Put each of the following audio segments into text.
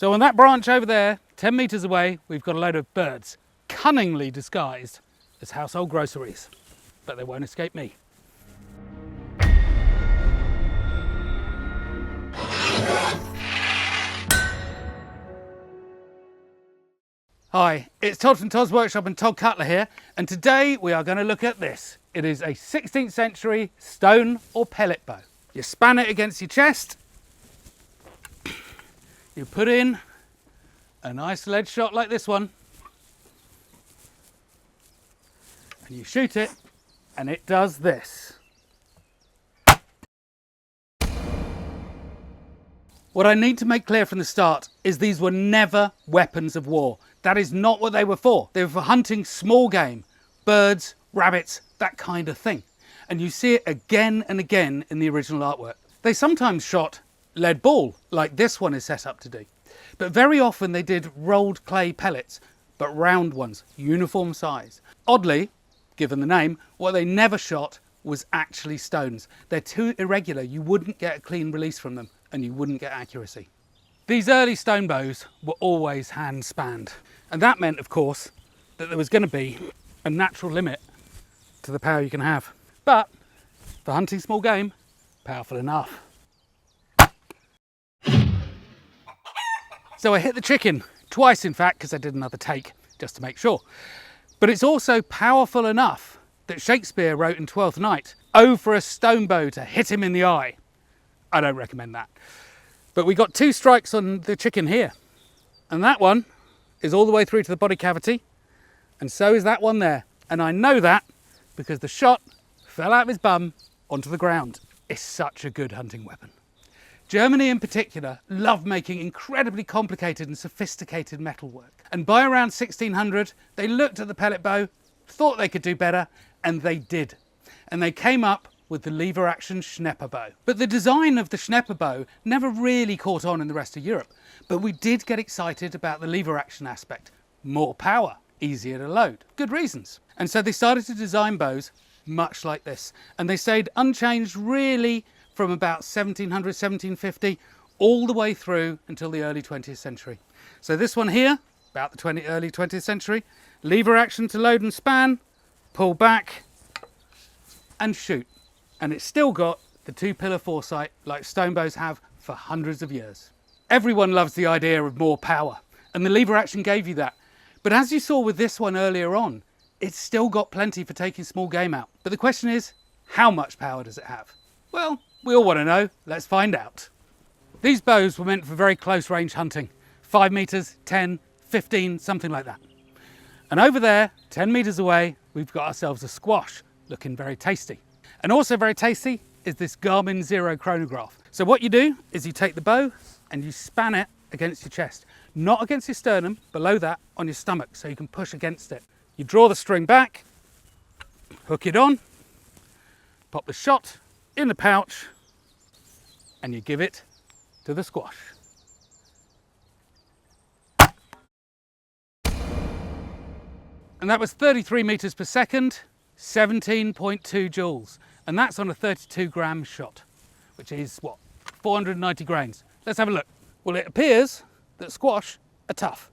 So on that branch over there, 10 metres away, we've got a load of birds, cunningly disguised as household groceries, but they won't escape me. Hi, it's Todd from Todd's Workshop and Todd Cutler here, and today we are going to look at this. It is a 16th century stone or pellet bow. You span it against your chest, you put in a nice lead shot like this one, and you shoot it, and it does this. What I need to make clear from the start is these were never weapons of war. That is not what they were for. They were for hunting small game, birds, rabbits, that kind of thing. And you see it again and again in the original artwork. They sometimes shot lead ball, like this one is set up to do. But very often they did rolled clay pellets, but round ones, uniform size. Oddly, given the name, what they never shot was actually stones. They're too irregular, you wouldn't get a clean release from them, and you wouldn't get accuracy. These early stone bows were always hand spanned. And that meant, of course, that there was going to be a natural limit to the power you can have. But for hunting small game, powerful enough. So I hit the chicken, twice in fact, because I did another take, just to make sure. But it's also powerful enough that Shakespeare wrote in Twelfth Night, "Oh, for a stone bow to hit him in the eye." I don't recommend that. But we got 2 strikes on the chicken here. And that one is all the way through to the body cavity. And so is that one there. And I know that because the shot fell out of his bum onto the ground. It's such a good hunting weapon. Germany in particular loved making incredibly complicated and sophisticated metalwork. And by around 1600, they looked at the pellet bow, thought they could do better, and they did. And they came up with the lever action Schnepper bow. But the design of the Schnepper bow never really caught on in the rest of Europe. But we did get excited about the lever action aspect. More power, easier to load, good reasons. And so they started to design bows much like this. And they stayed unchanged really from about 1700, 1750, all the way through until the early 20th century. So this one here, about the early 20th century, lever action to load and span, pull back and shoot. And it's still got the 2-pillar foresight like stone bows have for hundreds of years. Everyone loves the idea of more power, and the lever action gave you that. But as you saw with this one earlier on, it's still got plenty for taking small game out. But the question is, how much power does it have? Well, we all want to know. Let's find out. These bows were meant for very close range hunting. 5 meters, 10, 15, something like that. And over there, 10 meters away, we've got ourselves a squash, looking very tasty. And also very tasty is this Garmin Zero chronograph. So what you do is you take the bow and you span it against your chest, not against your sternum, below that on your stomach, so you can push against it. You draw the string back, hook it on, pop the shot in the pouch, and you give it to the squash. And that was 33 meters per second, 17.2 joules. And that's on a 32 gram shot, which is what, 490 grains. Let's have a look. Well, it appears that squash are tough.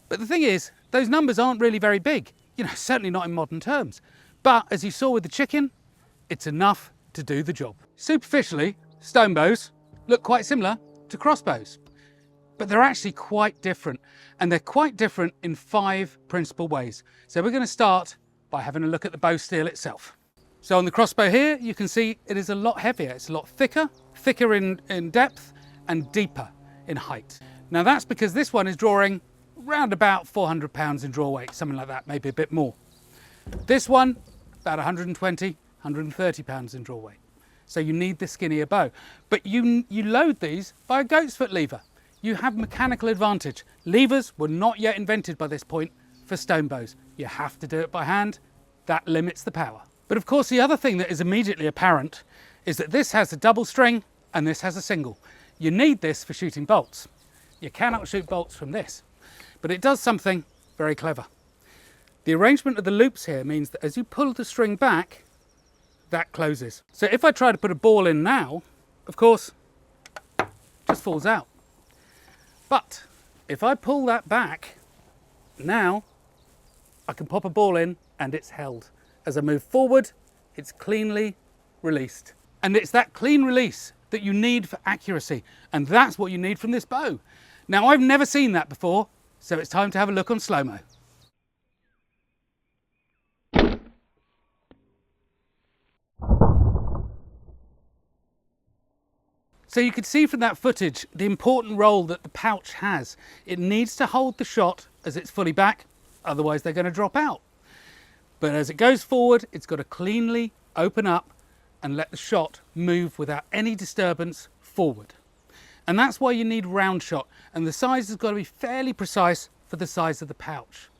But the thing is, those numbers aren't really very big. You know, certainly not in modern terms. But as you saw with the chicken, it's enough to do the job. Superficially, stone bows look quite similar to crossbows, but they're actually quite different. And they're quite different in 5 principal ways. So we're going to start by having a look at the bow steel itself. So on the crossbow here, you can see it is a lot heavier. It's a lot thicker in depth and deeper in height. Now that's because this one is drawing around about 400 pounds in draw weight, something like that, maybe a bit more. This one, about 120, 130 pounds in draw weight. So you need the skinnier bow. But you load these by a goat's foot lever. You have mechanical advantage. Levers were not yet invented by this point for stone bows. You have to do it by hand. That limits the power. But of course, the other thing that is immediately apparent is that this has a double string and this has a single. You need this for shooting bolts. You cannot shoot bolts from this, but it does something very clever. The arrangement of the loops here means that as you pull the string back, that closes. So if I try to put a ball in now, of course, it just falls out. But if I pull that back, now I can pop a ball in and it's held. As I move forward, it's cleanly released. And it's that clean release that you need for accuracy. And that's what you need from this bow. Now, I've never seen that before, so it's time to have a look on slow-mo. So you can see from that footage the important role that the pouch has. It needs to hold the shot as it's fully back, otherwise they're going to drop out. But as it goes forward, it's got to cleanly open up and let the shot move without any disturbance forward. And that's why you need round shot, and the size has got to be fairly precise for the size of the pouch.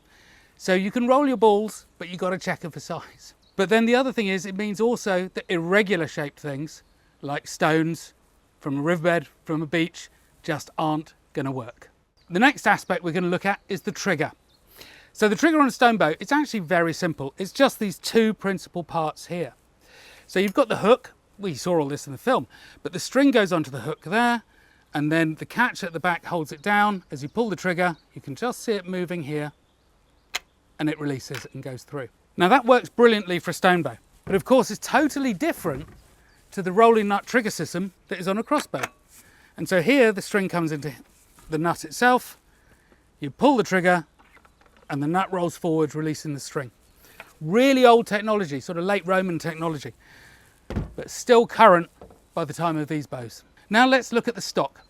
So you can roll your balls, but you've got to check them for size. But then the other thing is, it means also that irregular shaped things like stones from a riverbed, from a beach, just aren't going to work. The next aspect we're going to look at is the trigger. So the trigger on a stone bow, it's actually very simple. It's just these two principal parts here. So you've got the hook, we saw all this in the film, but the string goes onto the hook there, and then the catch at the back holds it down. As you pull the trigger, you can just see it moving here, and it releases and goes through. Now that works brilliantly for a stone bow, but of course it's totally different to the rolling nut trigger system that is on a crossbow. And so here the string comes into the nut itself, you pull the trigger and the nut rolls forward, releasing the string. Really old technology, sort of late Roman technology, but still current by the time of these bows. Now let's look at the stock.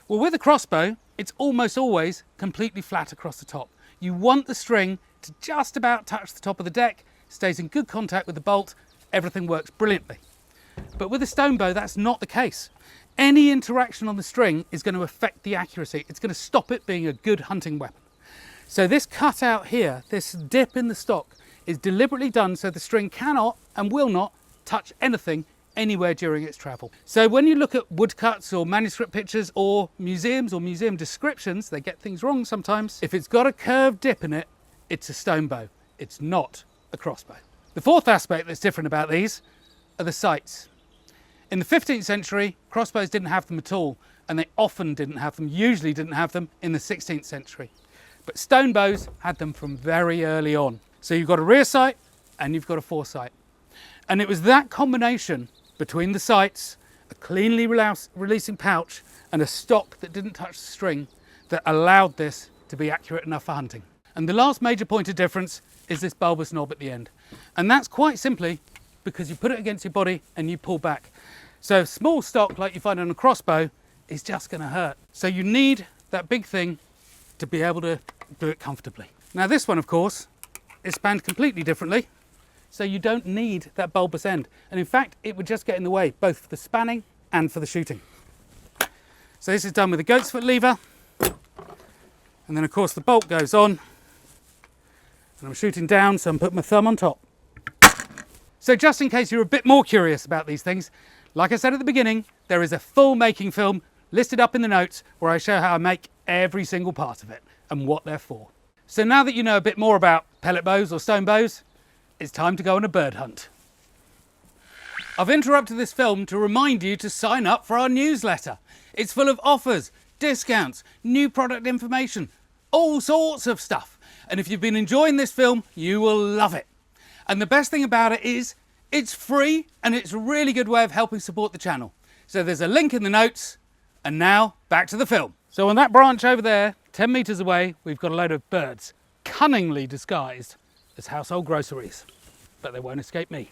Well, with a crossbow, it's almost always completely flat across the top. You want the string to just about touch the top of the deck, stays in good contact with the bolt, everything works brilliantly. But with a stone bow, that's not the case. Any interaction on the string is going to affect the accuracy. It's going to stop it being a good hunting weapon. So this cutout here, this dip in the stock, is deliberately done so the string cannot and will not touch anything anywhere during its travel. So when you look at woodcuts or manuscript pictures or museums or museum descriptions, they get things wrong sometimes. If it's got a curved dip in it, it's a stone bow. It's not a crossbow. The fourth aspect that's different about these are the sights. In the 15th century, crossbows didn't have them at all, and they often didn't have them, usually didn't have them in the 16th century. But stone bows had them from very early on. So you've got a rear sight and you've got a foresight. And it was that combination between the sights, a cleanly releasing pouch, and a stock that didn't touch the string that allowed this to be accurate enough for hunting. And the last major point of difference is this bulbous knob at the end. And that's quite simply because you put it against your body and you pull back. So small stock like you find on a crossbow is just going to hurt. So you need that big thing to be able to do it comfortably. Now this one, of course, is spanned completely differently, so you don't need that bulbous end. And in fact, it would just get in the way, both for the spanning and for the shooting. So this is done with a goat's foot lever. And then of course the bolt goes on. And I'm shooting down, so I'm putting my thumb on top. So just in case you're a bit more curious about these things, like I said at the beginning, there is a full making film listed up in the notes where I show how I make every single part of it and what they're for. So now that you know a bit more about pellet bows or stone bows, it's time to go on a bird hunt. I've interrupted this film to remind you to sign up for our newsletter. It's full of offers, discounts, new product information, all sorts of stuff. And if you've been enjoying this film, you will love it. And the best thing about it is it's free and it's a really good way of helping support the channel. So there's a link in the notes, and now back to the film. So on that branch over there, 10 meters away, we've got a load of birds, cunningly disguised as household groceries, but they won't escape me.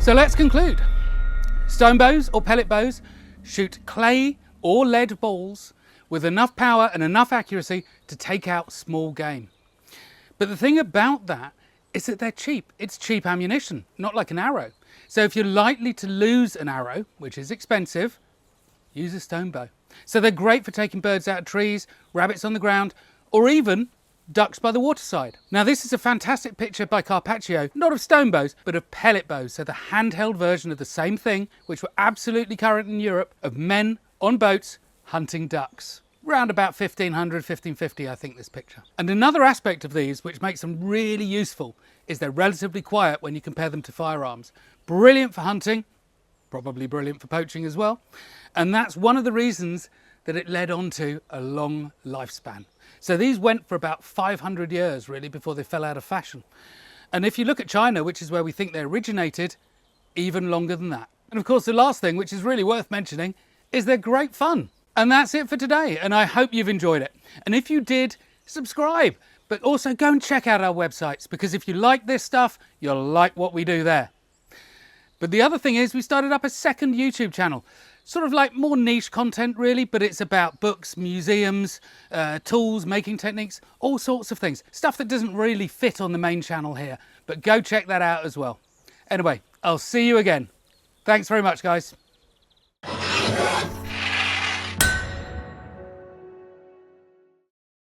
So let's conclude. Stone bows or pellet bows shoot clay or lead balls with enough power and enough accuracy to take out small game. But the thing about that is that they're cheap. It's cheap ammunition, not like an arrow. So if you're likely to lose an arrow, which is expensive, use a stone bow. So they're great for taking birds out of trees, rabbits on the ground, or even ducks by the waterside. Now this is a fantastic picture by Carpaccio, not of stonebows, but of pellet bows, so the handheld version of the same thing, which were absolutely current in Europe, of men on boats hunting ducks. Round about 1500, 1550, I think, this picture. And another aspect of these, which makes them really useful, is they're relatively quiet when you compare them to firearms. Brilliant for hunting, probably brilliant for poaching as well. And that's one of the reasons that it led on to a long lifespan. So these went for about 500 years, really, before they fell out of fashion. And if you look at China, which is where we think they originated, even longer than that. And of course, the last thing, which is really worth mentioning, is they're great fun. And that's it for today, and I hope you've enjoyed it. And if you did, subscribe, but also go and check out our websites, because if you like this stuff, you'll like what we do there. But the other thing is we started up a second YouTube channel, sort of like more niche content really, but it's about books, museums, tools, making techniques, all sorts of things. Stuff that doesn't really fit on the main channel here, but go check that out as well. Anyway, I'll see you again. Thanks very much, guys.